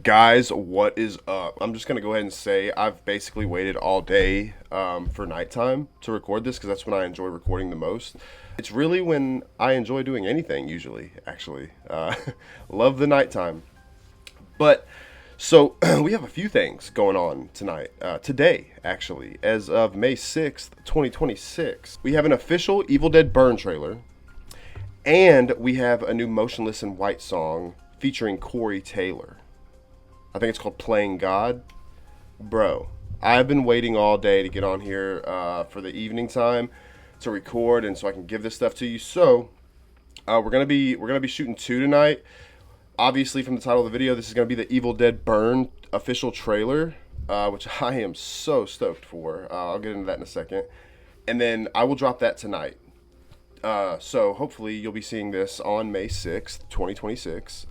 Guys, what is up? I'm just gonna go ahead and say I've basically waited all day for nighttime to record this because that's when I enjoy recording the most. It's really when I enjoy doing anything, usually, actually. Love the nighttime. But, so, we have a few things going on tonight. Today, actually, as of May 6th, 2026. We have an official Evil Dead Burn trailer, and we have a new Motionless in White song featuring Corey Taylor. I think it's called Playing God. Bro, I've been waiting all day to get on here for the evening time to record, and so I can give this stuff to you. So we're gonna be shooting two tonight. Obviously, from the title of the video, this is gonna be the Evil Dead Burn official trailer, which I am so stoked for. I'll get into that in a second, and then I will drop that tonight. So hopefully you'll be seeing this on May 6th, 2026,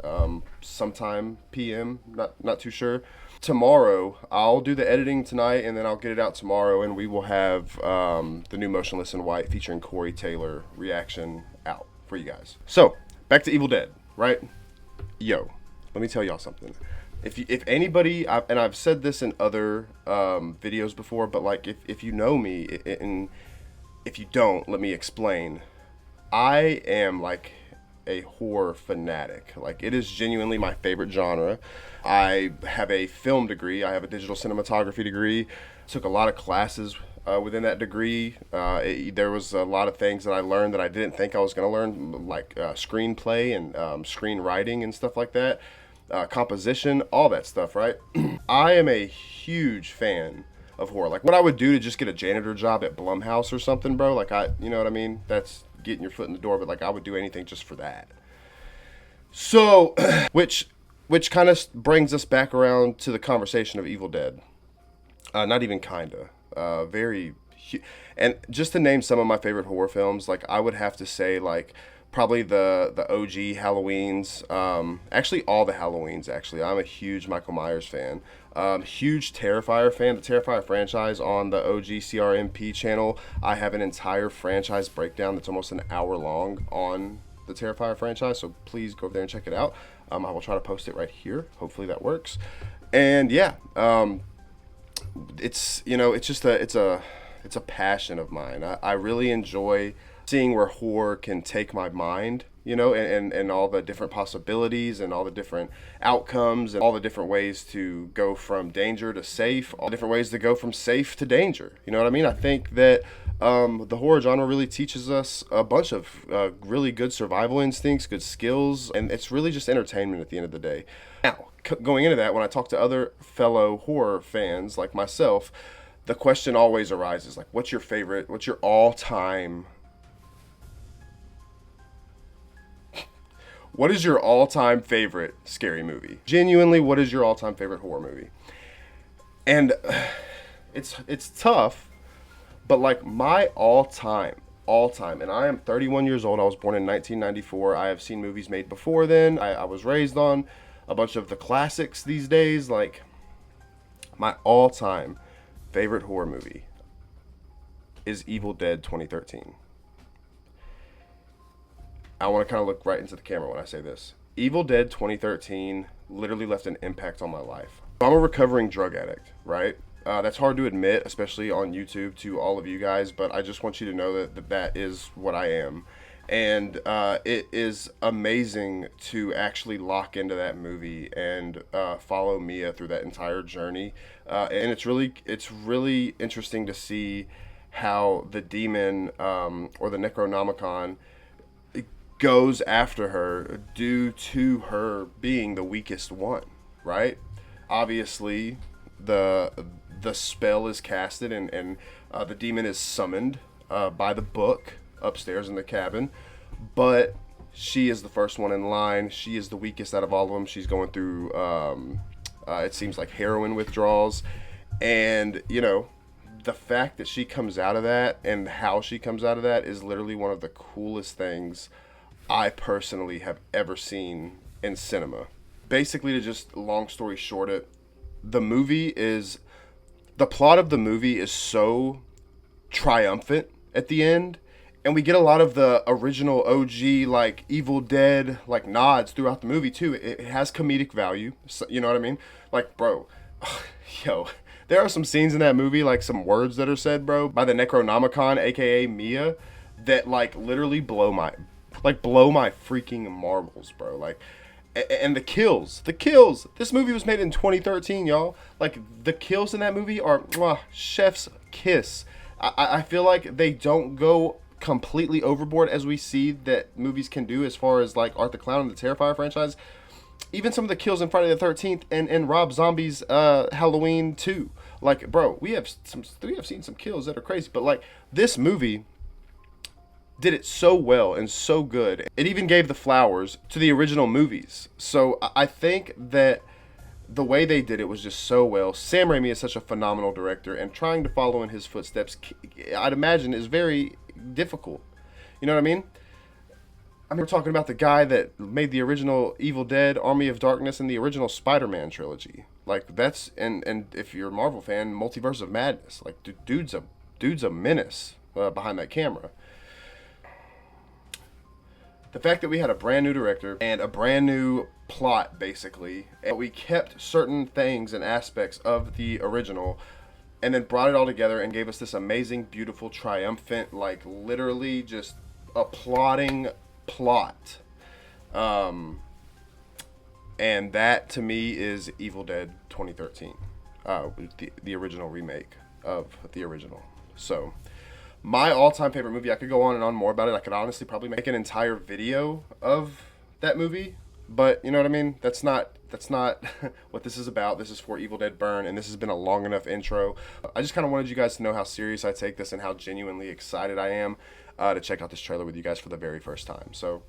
sometime PM, not too sure. Tomorrow, I'll do the editing tonight, and then I'll get it out tomorrow, and we will have the new Motionless in White featuring Corey Taylor reaction out for you guys. So, back to Evil Dead, right? Yo, let me tell y'all something. If anybody, and I've said this in other videos before, but like if you know me, and if you don't, let me explain. I am like a horror fanatic. Like, it is genuinely my favorite genre. I have a film degree. I have a digital cinematography degree. Took a lot of classes within that degree. There was a lot of things that I learned that I didn't think I was going to learn, like screenplay and screenwriting and stuff like that. Composition, all that stuff, right? I am a huge fan of horror. Like, what I would do to just get a janitor job at Blumhouse or something, bro. Like, you know what I mean? That's getting your foot in the door, but like, I would do anything just for that. So, which kind of brings us back around to the conversation of Evil Dead. Not even kinda. And just to name some of my favorite horror films, like, I would have to say, like, probably the OG Halloweens. Actually, all the Halloweens, actually. I'm a huge Michael Myers fan. Huge Terrifier fan. The Terrifier franchise on the OG CRMP channel. I have an entire franchise breakdown that's almost an hour long on the Terrifier franchise, so please go over there and check it out. I will try to post it right here. Hopefully that works. And yeah, it's, you know, it's just it's a passion of mine. I really enjoy seeing where horror can take my mind, you know, and all the different possibilities and all the different outcomes and all the different ways to go from danger to safe, all different ways to go from safe to danger. You know what I mean? I think that the horror genre really teaches us a bunch of really good survival instincts, good skills, and it's really just entertainment at the end of the day. Now, going into that, when I talk to other fellow horror fans like myself, the question always arises, like, what's your all-time what is your all-time favorite scary movie? Genuinely, what is your all-time favorite horror movie? And it's tough, but like, my all-time, and I am 31 years old. I was born in 1994. I have seen movies made before then. I was raised on a bunch of the classics these days. Like, my all-time favorite horror movie is Evil Dead 2013. I want to kind of look right into the camera when I say this. Evil Dead 2013 literally left an impact on my life. I'm a recovering drug addict, right? That's hard to admit, especially on YouTube to all of you guys, but I just want you to know that is what I am. And it is amazing to actually lock into that movie and follow Mia through that entire journey. And it's really interesting to see how the demon or the Necronomicon goes after her due to her being the weakest one, right? Obviously, the spell is casted and the demon is summoned by the book upstairs in the cabin, but she is the first one in line. She is the weakest out of all of them. She's going through, it seems like, heroin withdrawals, and, you know, the fact that she comes out of that and how she comes out of that is literally one of the coolest things I personally have ever seen in cinema. Basically, to just long story short it, the plot of the movie is so triumphant at the end, And we get a lot of the original OG, like, Evil Dead, like, nods throughout the movie, too. It has comedic value. So, you know what I mean? Like, bro, yo, there are some scenes in that movie, like, some words that are said, bro, by the Necronomicon, a.k.a. Mia, that, like, literally blow my freaking marbles, bro. Like, and the kills. This movie was made in 2013, y'all. Like, the kills in that movie are chef's kiss. I feel like they don't go completely overboard as we see that movies can do as far as like Art the Clown and the Terrifier franchise. Even some of the kills in Friday the 13th and Rob Zombie's Halloween 2. Like, bro, we have seen some kills that are crazy, but like this movie did it so well and so good. It even gave the flowers to the original movies. So I think that the way they did it was just so well. Sam Raimi is such a phenomenal director, and trying to follow in his footsteps, I'd imagine, is very difficult. You know what I mean? We're talking about the guy that made the original Evil Dead, Army of Darkness, and the original Spider-Man trilogy. Like, that's, and if you're a Marvel fan, Multiverse of Madness. Like, dude's a menace behind that camera. The fact that we had a brand new director and a brand new plot, basically, and we kept certain things and aspects of the original and then brought it all together and gave us this amazing, beautiful, triumphant, like, literally just applauding plot. And that, to me, is Evil Dead 2013. The original remake of the original. So, my all-time favorite movie, I could go on and on more about it. I could honestly probably make an entire video of that movie. But, you know what I mean? That's not what this is about. This is for Evil Dead Burn, and this has been a long enough intro. I just kind of wanted you guys to know how serious I take this and how genuinely excited I am to check out this trailer with you guys for the very first time. So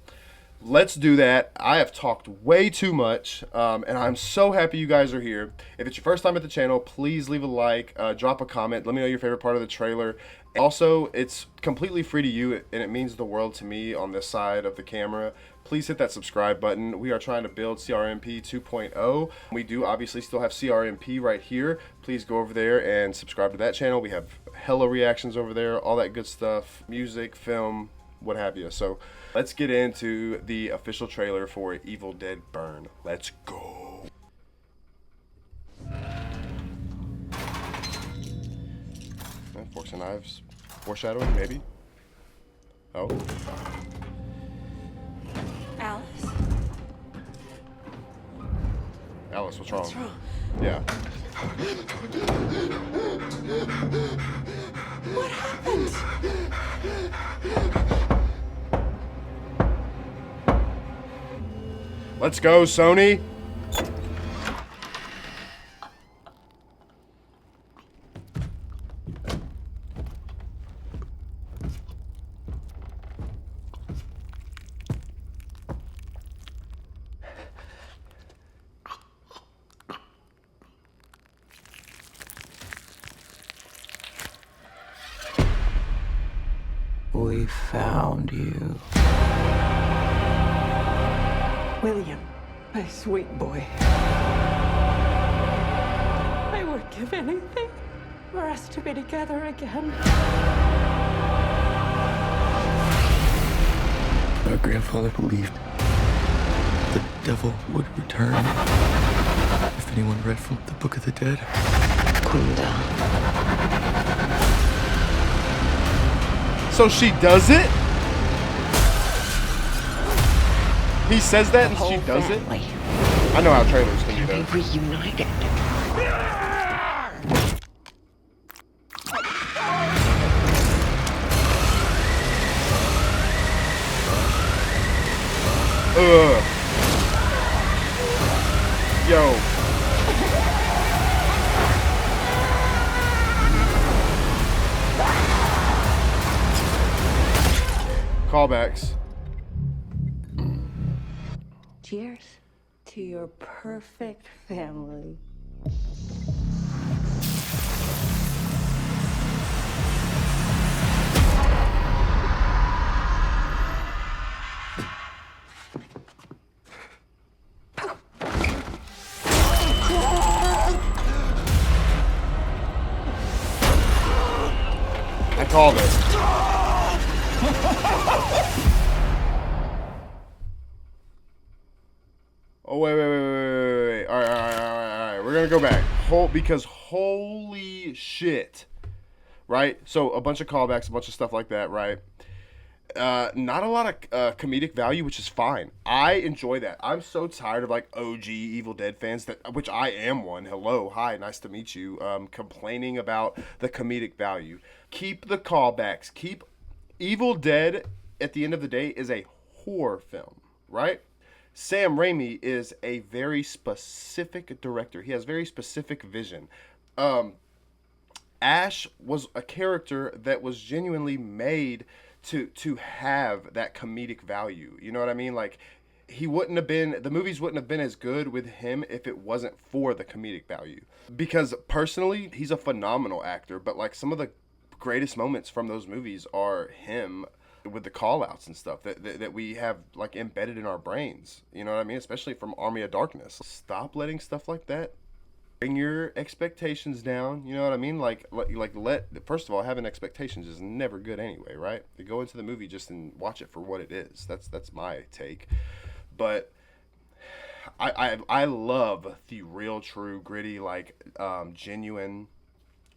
let's do that. I have talked way too much, and I'm so happy you guys are here. If it's your first time at the channel, please leave a like, drop a comment, let me know your favorite part of the trailer. Also, it's completely free to you, and it means the world to me on this side of the camera. Please hit that subscribe button. We are trying to build CRMP 2.0. We do obviously still have CRMP right here. Please go over there and subscribe to that channel. We have hella reactions over there, all that good stuff, music, film, what have you. So let's get into the official trailer for Evil Dead Burn. Let's go. Forks and knives. Foreshadowing, maybe. Oh. Alice? Alice, what's wrong? What's wrong? Yeah. What happened? Let's go, Sony. We found you. William, my sweet boy. I would give anything for us to be together again. Our grandfather believed the devil would return if anyone read from the Book of the Dead. So she does it? He says that and she does it? I know how trailers can do that. Reunited. Ugh. Yo. Callbacks. Cheers to your perfect family. I called it. Oh, wait. All right. We're going to go back. Because holy shit. Right? So, a bunch of callbacks, a bunch of stuff like that, right? Not a lot of comedic value, which is fine. I enjoy that. I'm so tired of like OG Evil Dead fans, which I am one. Hello, hi, nice to meet you. Complaining about the comedic value. Keep the callbacks. Keep Evil Dead. At the end of the day, is a horror film, right? Sam Raimi is a very specific director. He has very specific vision. Ash was a character that was genuinely made to have that comedic value. You know what I mean? Like, the movies wouldn't have been as good with him if it wasn't for the comedic value. Because personally, he's a phenomenal actor, but like some of the greatest moments from those movies are him with the call outs and stuff that we have like embedded in our brains. You know what I mean? Especially from Army of Darkness. Stop letting stuff like that. Bring your expectations down. You know what I mean? First of all, having expectations is never good anyway, right? You go into the movie just and watch it for what it is. That's my take. But I love the real, true, gritty, like genuine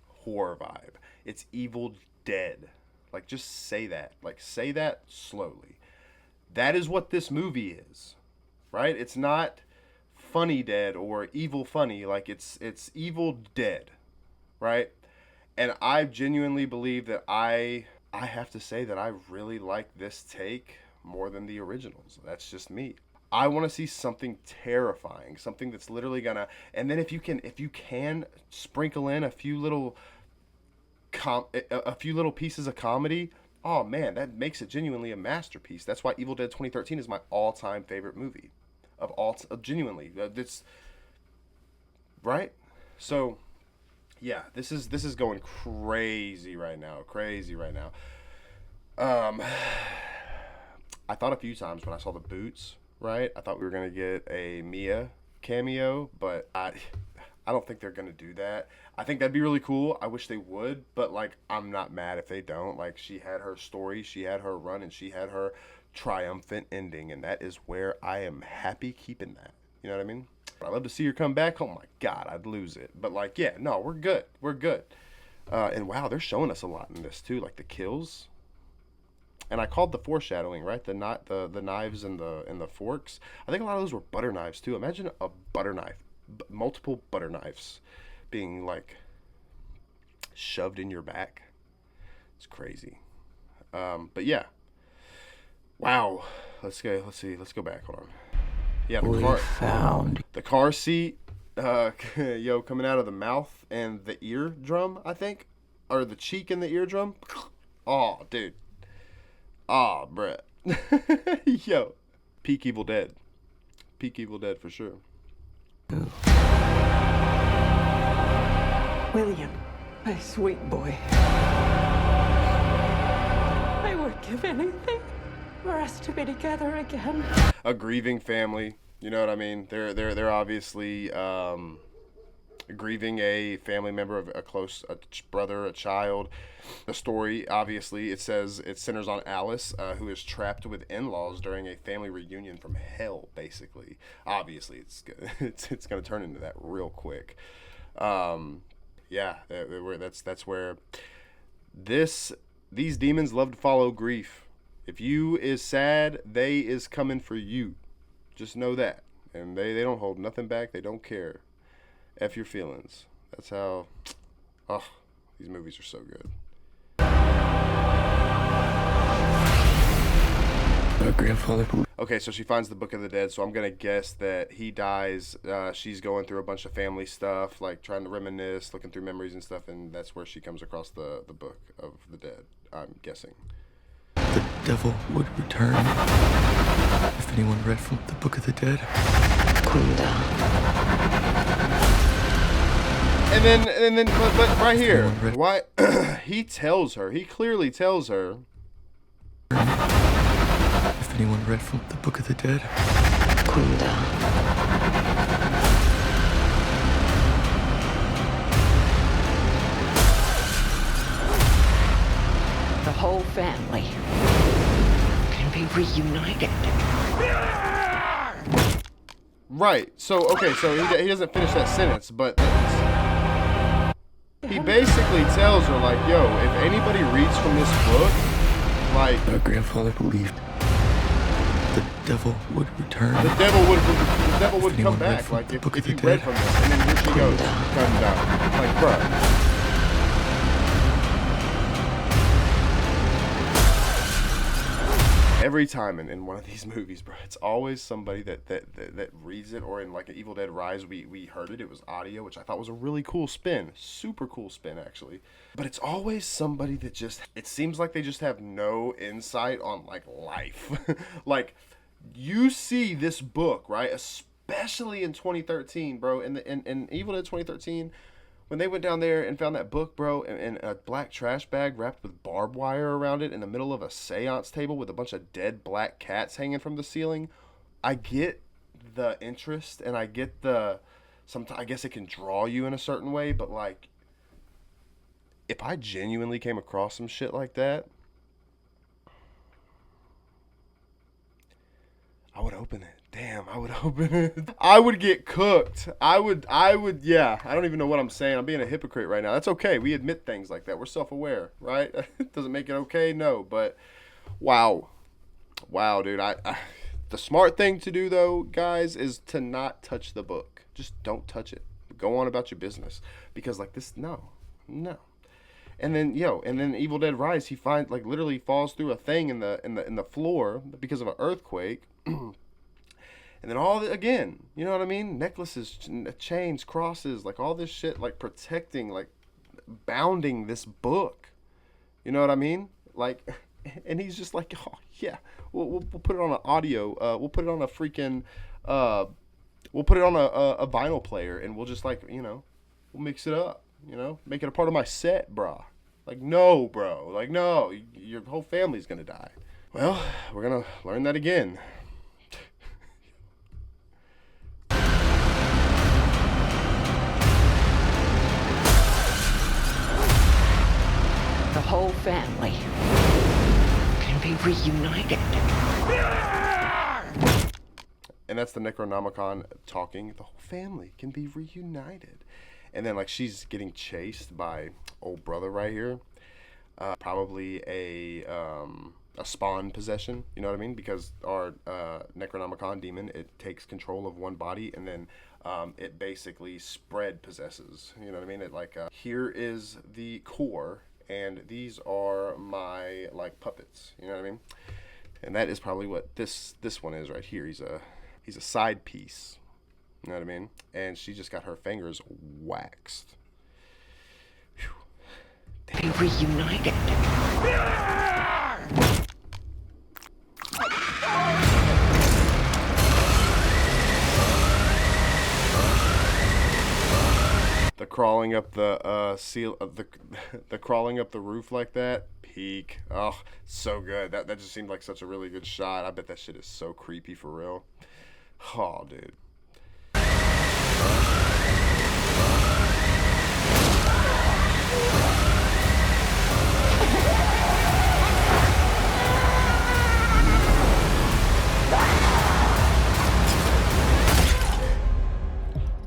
horror vibe. It's Evil Dead. Like, just say that. Like, say that slowly. That is what this movie is, right? It's not Funny Dead or Evil Funny. Like, it's Evil Dead, right? And I genuinely believe that I have to say that I really like this take more than the originals. That's just me. I want to see something terrifying, something that's literally gonna. And then if you can sprinkle in a few little pieces of comedy, oh man, that makes it genuinely a masterpiece. That's why Evil Dead 2013 is my all-time favorite movie genuinely. That's right. So yeah, this is going crazy right now. I thought a few times when I saw the boots, right? I thought we were gonna get a Mia cameo, but I don't think they're gonna do that. I think that'd be really cool. I wish they would, but like, I'm not mad if they don't. Like, she had her story, she had her run, and she had her triumphant ending, and that is where I am happy keeping that. You know what I mean? I'd love to see her come back. Oh my God, I'd lose it. But like, yeah, no, we're good. And wow, they're showing us a lot in this too, like the kills. And I called the foreshadowing, right? The knives and the forks. I think a lot of those were butter knives too. Imagine a butter knife, multiple butter knives being like shoved in your back. It's crazy. But yeah. Wow. Let's go back. Hold on. Yeah, the car seat, coming out of the mouth and the eardrum, I think, or the cheek and the eardrum. Oh, dude. Oh, Brett. Yo, peak Evil Dead for sure. William, my sweet boy. I would give anything for us to be together again. A grieving family, you know what I mean? They're obviously grieving a family member of a brother, a child. The story, obviously, it says it centers on Alice, who is trapped with in-laws during a family reunion from hell. Basically, obviously, it's gonna turn into that real quick. Yeah, that's where these demons love to follow grief. If you is sad, they is coming for you. Just know that. And they don't hold nothing back. They don't care. F your feelings. That's how... Oh, these movies are so good. My grandfather. Okay, so she finds the Book of the Dead, so I'm going to guess that he dies. She's going through a bunch of family stuff, like trying to reminisce, looking through memories and stuff, and that's where she comes across the Book of the Dead, I'm guessing. The devil would return if anyone read from the Book of the Dead. And then, but right here, why he clearly tells her. If anyone read from the Book of the Dead. The whole family be reunited. Right. So, okay, so he doesn't finish that sentence, but he basically tells her, like, yo, if anybody reads from this book, like, Our grandfather believed the devil would return. the devil would come back. Like, if you read from this, and then here she goes, come down. Like, bruh. Every time in one of these movies, bro, it's always somebody that reads it. Or in like Evil Dead Rise, we heard it. It was audio, which I thought was a really cool spin. Super cool spin, actually. But it's always somebody that just, it seems like they just have no insight on like life. Like, you see this book, right? Especially in 2013, bro. In Evil Dead 2013, when they went down there and found that book, bro, in a black trash bag wrapped with barbed wire around it in the middle of a seance table with a bunch of dead black cats hanging from the ceiling, I get the interest, and I get the, sometimes I guess it can draw you in a certain way, but like, if I genuinely came across some shit like that, I would open it. Damn, I would open it. I would get cooked. I would, yeah. I don't even know what I'm saying. I'm being a hypocrite right now. That's okay. We admit things like that. We're self-aware, right? Doesn't make it okay? No, but wow. Wow, dude. The smart thing to do, though, guys, is to not touch the book. Just don't touch it. Go on about your business. Because, like, this, no. And then, and then Evil Dead Rise, he finds, like, literally falls through a thing in the floor because of an earthquake. And then again, you know what I mean? Necklaces, chains, crosses, like all this shit, like protecting, like bounding this book. You know what I mean? Like, and he's just like, oh yeah, we'll put it on an audio. We'll put it on a freaking, we'll put it on a vinyl player, and we'll just like, we'll mix it up. Make it a part of my set, brah. Like, no, bro. Like, no, your whole family's gonna die. Well, we're gonna learn that again. The whole family can be reunited. And that's the Necronomicon talking. The whole family can be reunited. And then, like, she's getting chased by old brother right here. Probably a spawn possession. You know what I mean? Because our Necronomicon demon, it takes control of one body, and then it basically spread possesses. You know what I mean? It like here is the core, and these are my like puppets. You know what I mean? And that is probably what this one is right here. He's a side piece. You know what I mean? And she just got her fingers waxed. Be reunited. The crawling up the the crawling up the roof like that, peak. Oh, so good. That just seemed like such a really good shot. I bet that shit is so creepy for real. Oh, dude.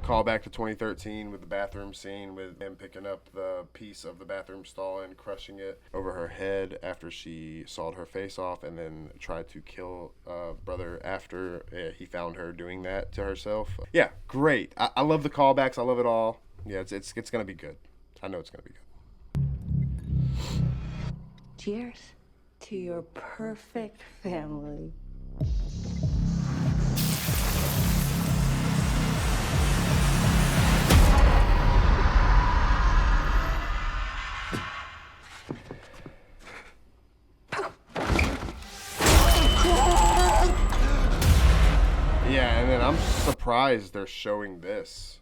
Call back to 2013 with the bathroom scene with him picking up the piece of the bathroom stall and crushing it over her head after she sawed her face off, and then tried to kill brother after he found her doing that to herself. Yeah, great. I love the callbacks. I love it all. Yeah, it's gonna be good. I know it's gonna be good. Cheers to your perfect family. Yeah, and then I'm surprised they're showing this.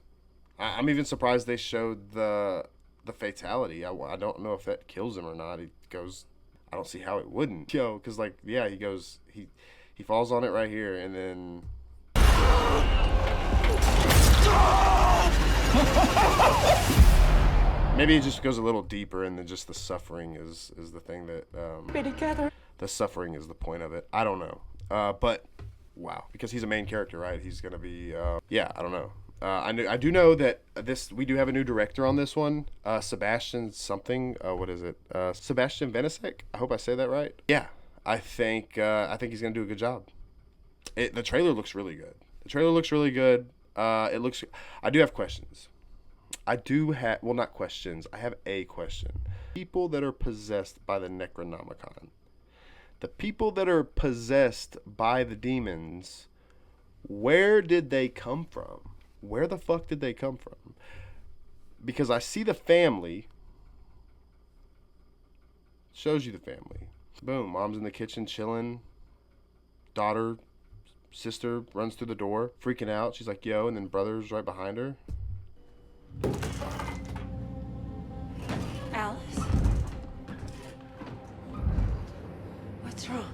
I'm even surprised they showed the fatality. I don't know if that kills him or not. He goes, I don't see how it wouldn't. Because like, yeah, he goes, he falls on it right here, and then maybe it just goes a little deeper, and then just the suffering is the thing that Be together. the suffering is the point of it. I don't know. But wow, because he's a main character, right? He's gonna be yeah, I don't know. I do know that we do have a new director on this one, Sebastian something. What is it? Sebastian Venisek. I hope I say that right. Yeah, I think he's gonna do a good job. The trailer looks really good. The trailer looks really good. It looks. I do have questions. Well, not questions. I have a question. People that are possessed by the Necronomicon, the people that are possessed by the demons, where did they come from? Where the fuck did they come from? Because I see the family. Shows you the family. Boom. Mom's in the kitchen chilling. Daughter, sister runs through the door, freaking out. She's like, yo, and then brother's right behind her. Alice? What's wrong?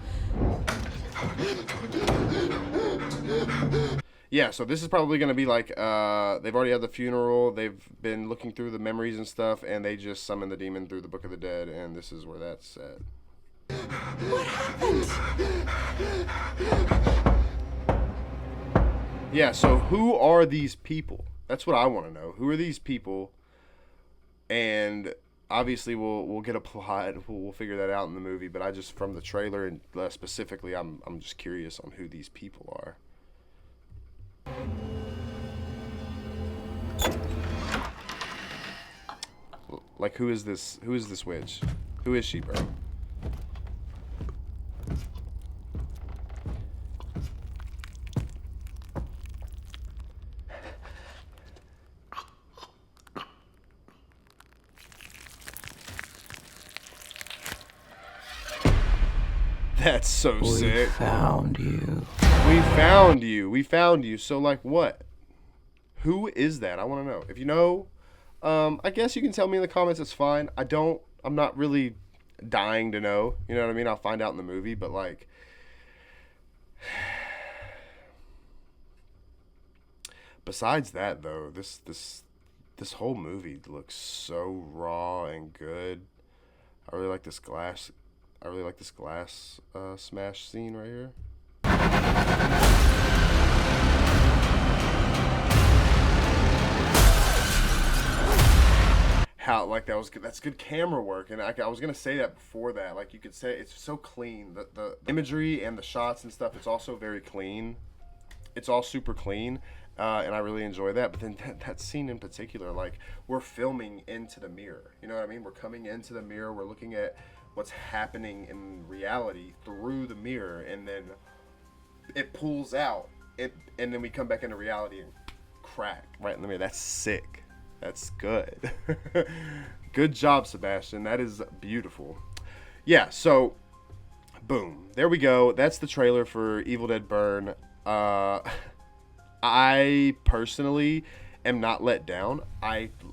Yeah, so this is probably going to be like, they've already had the funeral, they've been looking through the memories and stuff, and they just summoned the demon through the Book of the Dead, and this is where that's at. What happened? Yeah, so who are these people? That's what I want to know. Who are these people? And obviously we'll get a plot, we'll figure that out in the movie, but I just, from the trailer and specifically, I'm just curious on who these people are. Like, who is this witch? Who is she, bro? That's so sick. Found you. We found you. We found you. So, like, what? Who is that? I want to know. If you know, I guess you can tell me in the comments. It's fine. I'm not really dying to know. You know what I mean? I'll find out in the movie. But, like, besides that, though, this whole movie looks so raw and good. I really like this glass. Smash scene right here. How, like, that was good. That's good camera work, and I was gonna say that before that. Like, you could say it's so clean. The imagery and the shots and stuff. It's also very clean. It's all super clean, and I really enjoy that. But then that scene in particular, like, we're filming into the mirror. You know what I mean? We're coming into the mirror. We're looking at what's happening in reality through the mirror, and then it pulls out it, and then we come back into reality and crack right in the mirror. That's sick. That's good. Good job, Sebastian. That is beautiful. Yeah, so boom, there we go. That's the trailer for Evil Dead Burn. I personally am not let down.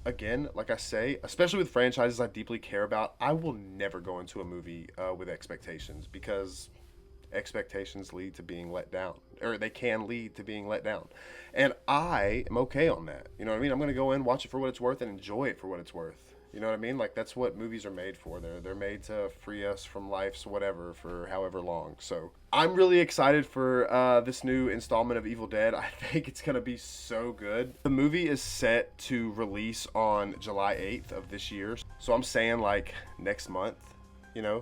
Again, like I say, especially with franchises I deeply care about, I will never go into a movie with expectations, because expectations lead to being let down, or they can lead to being let down, and I am okay on that. You know what I mean? I'm gonna go in, watch it for what it's worth, and enjoy it for what it's worth. You know what I mean? Like, that's what movies are made for. They're made to free us from life's whatever for however long. So I'm really excited for this new installment of Evil Dead. I think it's gonna be so good. The movie is set to release on July 8th of this year, so I'm saying, like, next month. You know,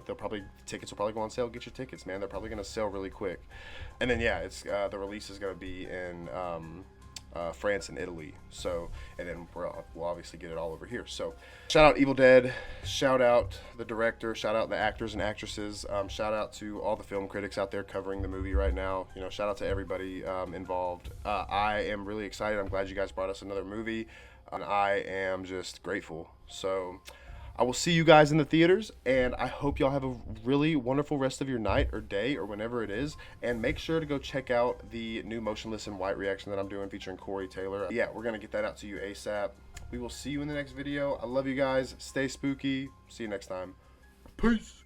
tickets will probably go on sale. Get your tickets, man. They're probably gonna sell really quick. And then yeah, it's the release is gonna be in France and Italy. So, and then we'll obviously get it all over here. So, shout out Evil Dead. Shout out the director. Shout out the actors and actresses. Shout out to all the film critics out there covering the movie right now. You know, shout out to everybody involved. I am really excited. I'm glad you guys brought us another movie, and I am just grateful. So, I will see you guys in the theaters, and I hope y'all have a really wonderful rest of your night or day or whenever it is. And make sure to go check out the new Motionless in White reaction that I'm doing featuring Corey Taylor. Yeah, we're going to get that out to you ASAP. We will see you in the next video. I love you guys. Stay spooky. See you next time. Peace.